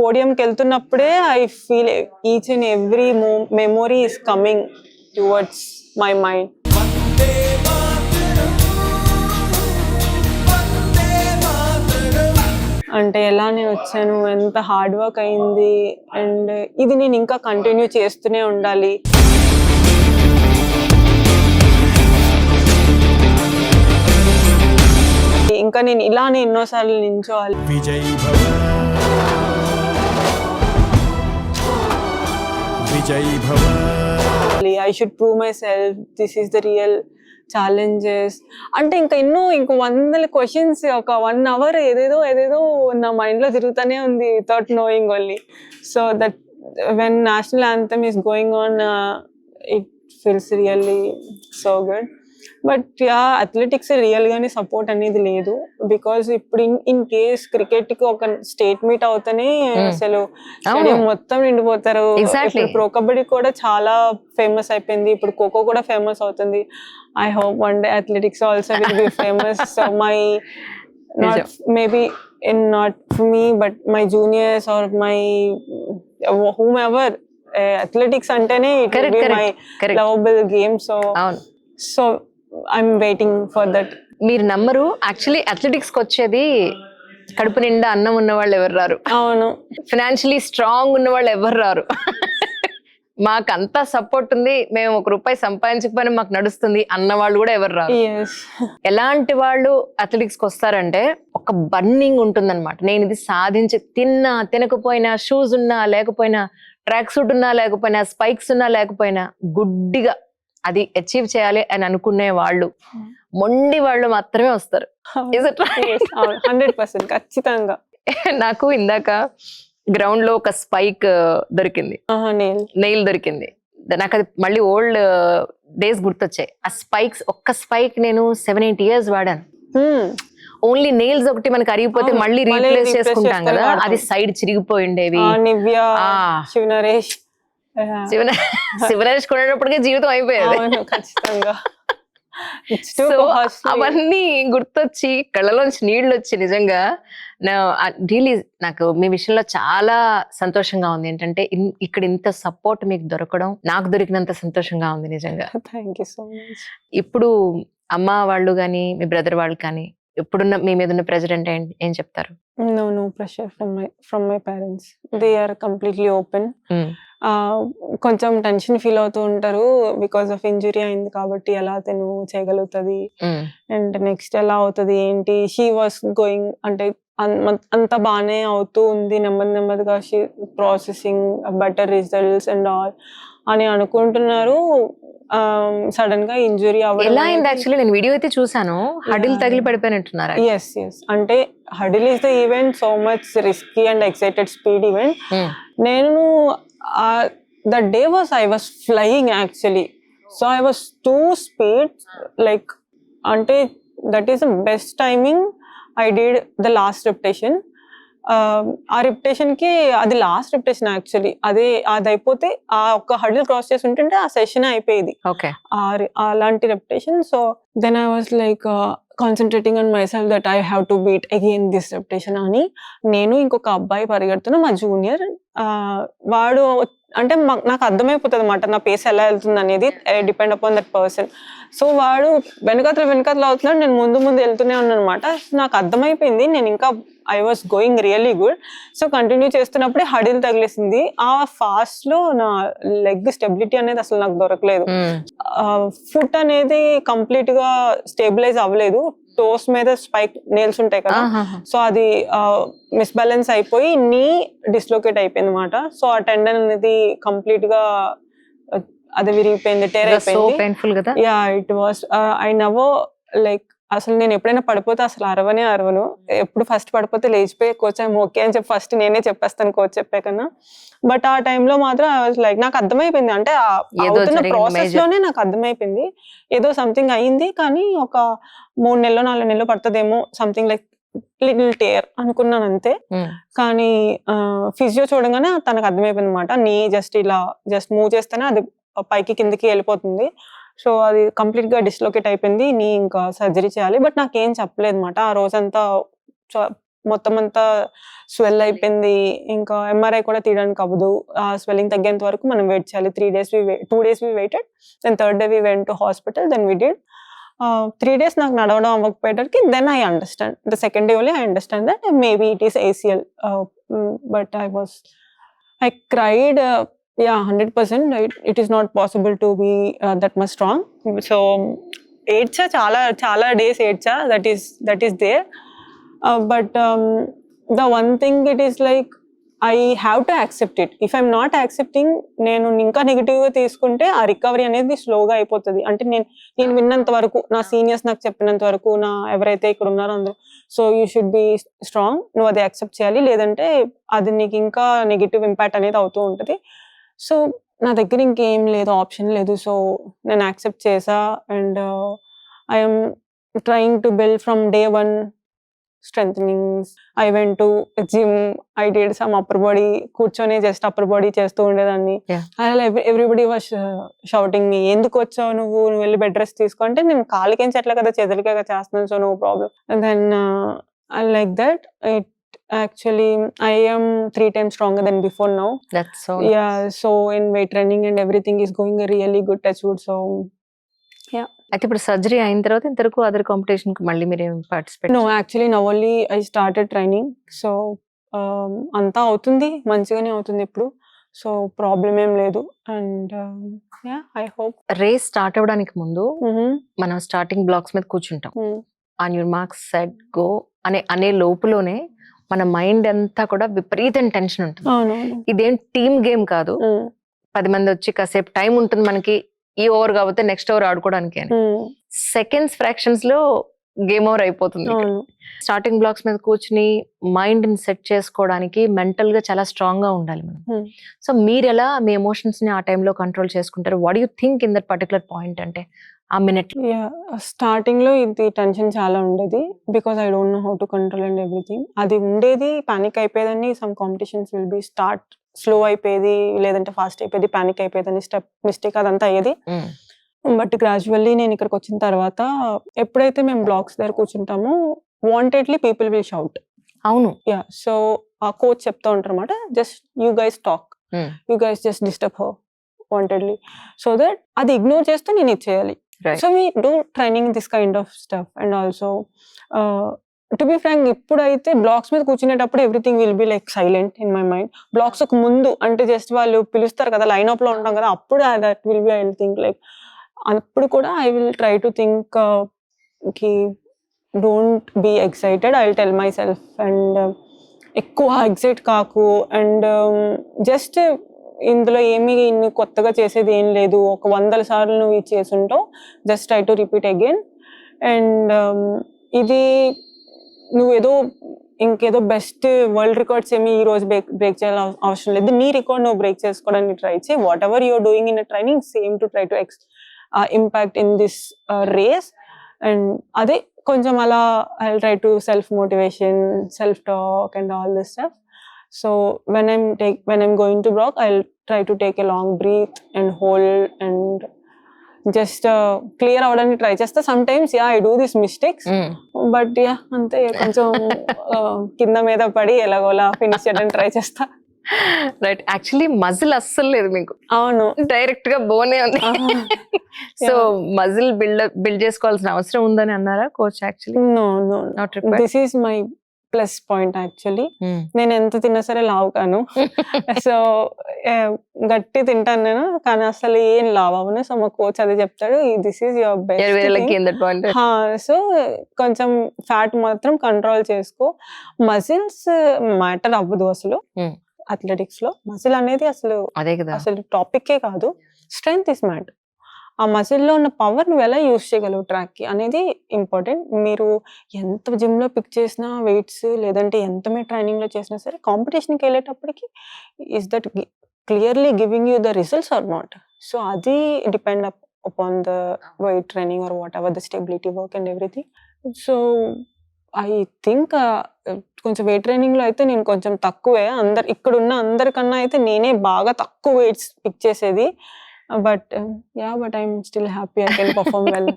పోడియంకి వెళ్తున్నప్పుడే I feel each and every memory is coming towards my mind. అంటే ఎలా నేను వచ్చాను, ఎంత హార్డ్ వర్క్ అయింది, అండ్ ఇది నేను ఇంకా కంటిన్యూ చేస్తూనే ఉండాలి. ఇంకా నేను ఇలానే ఎన్నోసార్లు నించోవాలి. విజయ్ భవ విజయ్ భవ. I should prove myself. This is the real challenges. అంటే ఇంకో 100 క్వశ్చన్స్ ఒక 1 hour ఏదేదో నా మైండ్ లో తిరుగుతూనే ఉంది without knowing only. So that when national anthem is going on it feels really so good. But athletics real గానే support అనేది లేదు. బికాస్ ఇప్పుడు ఇన్ కేస్ క్రికెట్ కి ఒక స్టేట్ మీట్ అవుతేనే అసలు స్టేడియం మొత్తం నిండిపోతారు. ఇప్పుడు ప్రో కబడ్డీ కూడా చాలా ఫేమస్ అయిపోయింది, ఇప్పుడు ఖోఖో కూడా ఫేమస్ అవుతుంది. I hope one day athletics also will be famous. So my not maybe not for me but my juniors or my whomever, athletics antene it will be my lovable game. So I'm waiting for that. మీరు నమ్మరు, actually athletics కి వచ్చేది కడుపు నిండా అన్నం ఉన్న వాళ్ళు ఎవరు రారు. అవును, ఫైనాన్షియలీ స్ట్రాంగ్ ఉన్న వాళ్ళు ఎవరు రారు. మాకు అంతా సపోర్ట్ ఉంది, మేము ₹1 సంపాదించకపోయినా మాకు నడుస్తుంది అన్న వాళ్ళు కూడా ఎవరు రారు. ఎలాంటి వాళ్ళు అథ్లెటిక్స్ కి వస్తారంటే ఒక బర్నింగ్ ఉంటుందన్నమాట. నేను ఇది సాధించి తిన్నా తినకపోయినా, షూస్ ఉన్నా లేకపోయినా, ట్రాక్ సూట్ ఉన్నా లేకపోయినా, స్పైక్స్ ఉన్నా లేకపోయినా, గుడ్డిగా అది అచీవ్ చేయాలి అని అనుకునే వాళ్ళు, మొండి వాళ్ళు మాత్రమే వస్తారు. 100% ఖచ్చితంగా. నాకు ఇందాక గ్రౌండ్ లో ఒక స్పైక్ దొరికింది, నెయిల్ దొరికింది. నాకు అది మళ్ళీ ఓల్డ్ డేస్ గుర్తొచ్చాయి. ఆ స్పైక్స్, ఒక్క స్పైక్ నేను 7-8 years వాడాను. ఓన్లీ నెయిల్స్ ఒకటి మనకి అరిగిపోతే మళ్ళీ రీప్లేస్ చేసుకుంటాం కదా, అది సైడ్ చిరిగిపోయిండేవి. శివనరేష్ కొనేటప్పటికే జీవితం అయిపోయేది. ఖచ్చితంగా. సో అవన్నీ గుర్తొచ్చి కళ్ళలోంచి నీళ్ళు వచ్చి నిజంగా రియలీ నాకు మీ విషయంలో చాలా సంతోషంగా ఉంది. ఏంటంటే ఇక్కడ ఇంత సపోర్ట్ మీకు దొరకడం నాకు దొరికినంత సంతోషంగా ఉంది నిజంగా. Thank you so much. ఇప్పుడు అమ్మ వాళ్ళు కానీ మీ బ్రదర్ వాళ్ళు కానీ ఎప్పుడున్న మీ మీద ఉన్న ప్రెజర్ అంటే ఏం చెప్తారు? No pressure from my parents. They are completely open. కొంచెం టెన్షన్ ఫీల్ అవుతూ ఉంటారు బికాస్ ఆఫ్ ఇంజురీ అయింది కాబట్టి, ఎలా తను చేయగలుగుతుంది అండ్ నెక్స్ట్ ఎలా అవుతుంది ఏంటి. షీ వాస్ గోయింగ్ అంటే అంత బాగానే అవుతూ ఉంది, నెమ్మదిగా she processing better results and all అని అనుకుంటున్నారు. సడన్ గా ఇంజురీ అవ్వడం. యాక్చువల్లీ నేను వీడియో అయితే చూసాను, హడిల్ తగిలి పడిపోయినట్టున్నారు. ఎస్ అంటే huddle is the event, so much risky and excited speed event. నేను that day I was flying actually, so I was too speed, like ante that is the best timing I did the last repetition. ఆ repetition కి అది last repetition actually. అది అయిపోతే ఆ ఒక్క huddle cross చేసి ఉంటుంటే ఆ సెషన్ అయిపోయేది, అలాంటి repetition. So then I was like concentrating on myself that I have to beat again this repetition అని. నేను ఇంకొక అబ్బాయి పరిగెడుతున్నా, మా జూనియర్. వాడు అంటే నాకు అర్థమైపోతుంది అన్నమాట నా పేస్ ఎలా వెళ్తుంది అనేది, depend upon that person. So వాడు వెనకాతలు అవుతున్నాడు, నేను ముందు వెళ్తూనే ఉన్నాను అనమాట. నాకు అర్థమైపోయింది, నేను ఇంకా I was going really good. So continue చేస్తున్నప్పుడే హడిల్ తగిలేసింది. ఆ ఫాస్ట్ లో నా లెగ్ స్టెబిలిటీ అనేది అసలు నాకు దొరకలేదు. ఫుట్ అనేది కంప్లీట్ గా స్టేబిలైజ్ అవ్వలేదు, టోస్ మీద స్పైక్ నేల్స్ ఉంటాయి కదా, సో అది మిస్బ్యాలెన్స్ అయిపోయి నీ డిస్లోకేట్ అయిపోయింది అనమాట. సో ఆ టెండన్ అనేది కంప్లీట్ గా అది విరిగిపోయింది, టేర్ అయిపోయింది. Yeah it was. I never like అసలు నేను ఎప్పుడైనా పడిపోతే అసలు అరవను. ఎప్పుడు ఫస్ట్ పడిపోతే లేచిపోయి కోచ్ ఐమ్ ఓకే అని చెప్పి ఫస్ట్ నేనే చెప్పేస్తాను కోచ్ చెప్పే కన్నా. బట్ ఆ టైంలో మాత్రం ఐ వాజ్ లైక్ నాకు అర్థమైపోయింది, అంటే అవుతున్న ప్రాసెస్ లోనే నాకు అర్థమైపోయింది ఏదో సంథింగ్ అయింది, కానీ ఒక 3 నెలలు 4 నెలలు పడుతుందేమో, సంథింగ్ లైక్ లిటిల్ టేర్ అనుకున్నాను అంతే. కానీ ఫిజియో చూడగానే తనకు అర్థమైపోయింది అనమాట, నీ జస్ట్ మూవ్ చేస్తేనే అది పైకి కిందకి వెళ్ళిపోతుంది. సో అది కంప్లీట్ గా డిస్లోకేట్ అయిపోయింది, నీ ఇంకా సర్జరీ చేయాలి. బట్ నాకేం చెప్పలేదు అనమాట ఆ రోజంతా. మొత్తం అంతా స్వెల్ అయిపోయింది, ఇంకా ఎంఆర్ఐ కూడా తీయడానికి అవ్వదు. ఆ స్వెల్లింగ్ తగ్గేంత వరకు మనం వెయిట్ చేయాలి. 2 days we waited, then third day we went to hospital, then we did 3 days నాకు నడవడం అవ్వకపోయేటరికి, then I understand, the second day only I understand that maybe it is ACL, but I cried, yeah, 100%. It is not possible to be that much strong. So ఏడ్చా, చాలా days ఏడ్చా, that is there. But the one thing, it is like I have to accept it. If I'm not accepting, నేను ఇంకా నెగిటివ్గా తీసుకుంటే ఆ recovery అనేది స్లోగా అయిపోతుంది. అంటే నేను విన్నంత వరకు, నా సీనియర్స్ నాకు చెప్పినంత వరకు, నా ఎవరైతే ఇక్కడ ఉన్నారో అందరూ, so you should be strong, నువ్వు అది యాక్సెప్ట్ చేయాలి, లేదంటే అది నీకు ఇంకా నెగిటివ్ ఇంపాక్ట్ అనేది అవుతూ ఉంటుంది. సో నా దగ్గర ఇంకేం లేదు, ఆప్షన్ లేదు. సో నేను యాక్సెప్ట్ చేసా, and I'm trying to build from day 1 strengthenings. I went to gym, I did some upper body, కూర్చొని జస్ట్ అప్పర్ బాడీ చేస్తూ ఉండేదాన్ని. ఎవ్రీబడి వాస్ షౌటింగ్ మీ, ఎందుకు వచ్చావు నువ్వు వెళ్ళి బెడ్ రెస్ట్ తీసుకో అంటే, నేను కాళ్ళకేం చెట్ల కదా, చేతులకే కదా చేస్తున్నాను, so no problem. Then I like that. It actually, I am 3 times stronger than before now. That's so Yeah, so in weight training and everything is going really good, touch wood. So yeah. అయితే ఇప్పుడు surgery అయిన తర్వాత ఇంతవరకు other competition కి మళ్ళీ మీరు participate? No, actually now only I started training. So అంతా అవుతుంది, మంచిగానే అవుతుంది ఇప్పుడు. సో ప్రాబ్లం ఏం లేదు. And yeah, I hope. Race start అవ్వడానికి ముందు మనం స్టార్టింగ్ బ్లాక్స్ మీద కూర్చుంటాం. On your marks set go అనే లోపులోనే మన మైండ్ అంతా కూడా విపరీతం టెన్షన్ ఉంటుంది. ఇదేం టీమ్ గేమ్ కాదు, 10 మంది వచ్చి కాసేపు టైం ఉంటుంది మనకి, ఈ ఓవర్ కాకపోతే నెక్స్ట్ ఓవర్ ఆడుకోవడానికి అని. సెకండ్స్ ఫ్రాక్షన్స్ లో గేమ్ ఓవర్ అయిపోతుంది. స్టార్టింగ్ బ్లాక్స్ మీద కూర్చుని మైండ్ ని సెట్ చేసుకోవడానికి మెంటల్ గా చాలా స్ట్రాంగ్ గా ఉండాలి మనం. సో మీరు ఎలా మీ ఎమోషన్స్ ని ఆ టైంలో కంట్రోల్ చేసుకుంటారు? What you think in that particular point? అంటే ఆ మినిట్ స్టార్టింగ్ లో ఇది టెన్షన్ చాలా ఉండేది, because I don't know how to control and everything. అది ఉండేది, పానిక్ అయిపోయేదని. Some competitions will be start slow అయిపోయేది, లేదంటే ఫాస్ట్ అయిపోయేది, పానిక్ అయిపోయేదని, స్టెప్ మిస్టేక్ అదంతా అయ్యేది. బట్ గ్రాడ్యువల్లీ నేను ఇక్కడికి వచ్చిన తర్వాత, ఎప్పుడైతే మేము బ్లాక్స్ దగ్గర కూర్చుంటామో, వాంటెడ్లీ పీపుల్ విల్ షౌట్. అవును, యా. సో ఆ కోచ్ చెప్తా ఉంటారు అన్నమాట, just you guys talk, you guys just disturb her wantedly, so that అది ఇగ్నోర్ చేస్తూ నేను ఇది చేయాలి. So we do training this kind of stuff. And also to be frank, ఇప్పుడైతే బ్లాక్స్ మీద కూర్చునేటప్పుడు everything will be like silent in my mind. Blocks ఒక ముందు అంటే జస్ట్ వాళ్ళు పిలుస్తారు కదా, లైన్ అప్ లో ఉంటాం కదా, అప్పుడు that will be I will think like, అప్పుడు కూడా I will try to think కి don't be excited, I will tell myself. And ఎక్కువ ఎక్సైట్ కాకు, అండ్ జస్ట్ ఇందులో ఏమి కొత్తగా చేసేది ఏం లేదు, ఒక 100 సార్లు నువ్వు ఇది చేసుంటావు, just try to repeat again. And ఇది నువ్వేదో ఇంకేదో బెస్ట్ వరల్డ్ రికార్డ్స్ ఏమి ఈ రోజు బ్రేక్ చేయాలని అవసరం లేదు, నీ రికార్డ్ నువ్వు బ్రేక్ చేసుకోవడానికి ట్రై చేయి. Whatever you're doing in a training, same to try to impact in this race. And అదే కొంచెం అలా I will try to self motivation, self talk and all this stuff. So when I'm going to block, I'll try to take a long breath and hold and just clear అవడానికి try చేస్తా. Sometimes yeah, I do these mistakes, but yeah, అంతే కొంచెం కింద మీద పడి ఎలాగోలా finish చేయడానికి try చేస్తా. రైట్. యాక్చువల్లీ మజిల్ అస్సలు లేదు మీకు. అవును, డైరెక్ట్ గా బోనే ఉంది. సో మజిల్ బిల్డ్ చేసుకోవాల్సిన అవసరం ఉందని అన్నారా coach? Actually no, not required. This is my plus point actually. నేను ఎంత తిన్నా సరే లావు కాను. సో గట్టి తింటాను నేను, కానీ అసలు ఏం లావు అవును. సో మా కోచ్ అదే చెప్తాడు, this is your best. So కొంచెం ఫ్యాట్ మాత్రం కంట్రోల్ చేసుకో, మజిల్స్ మ్యాటర్ అవ్వదు అసలు. అథ్లెటిక్స్ లో మజిల్ అనేది అసలు టాపిక్కే కాదు, స్ట్రెంగ్త్ ఇస్ మ్యాటర్. ఆ మజిల్లో ఉన్న పవర్ నువ్వు ఎలా యూజ్ చేయగలవు ట్రాక్ కి అనేది ఇంపార్టెంట్. మీరు ఎంత జిమ్ లో పిక్ చేసినా వెయిట్స్, లేదంటే ఎంత మీరు ట్రైనింగ్ లో చేసినా సరే, కాంపిటీషన్కి వెళ్ళేటప్పటికి is that clearly giving you the results or not. So అది depend upon the weight training or whatever the stability work and everything. So I think కొంచెం వెయిట్ ట్రైనింగ్ లో అయితే నేను కొంచెం తక్కువే, ఇక్కడ ఉన్న అందరికన్నా అయితే నేనే బాగా తక్కువ వెయిట్స్ పిక్ చేసేది. But yeah, but I'm still happy I can perform well.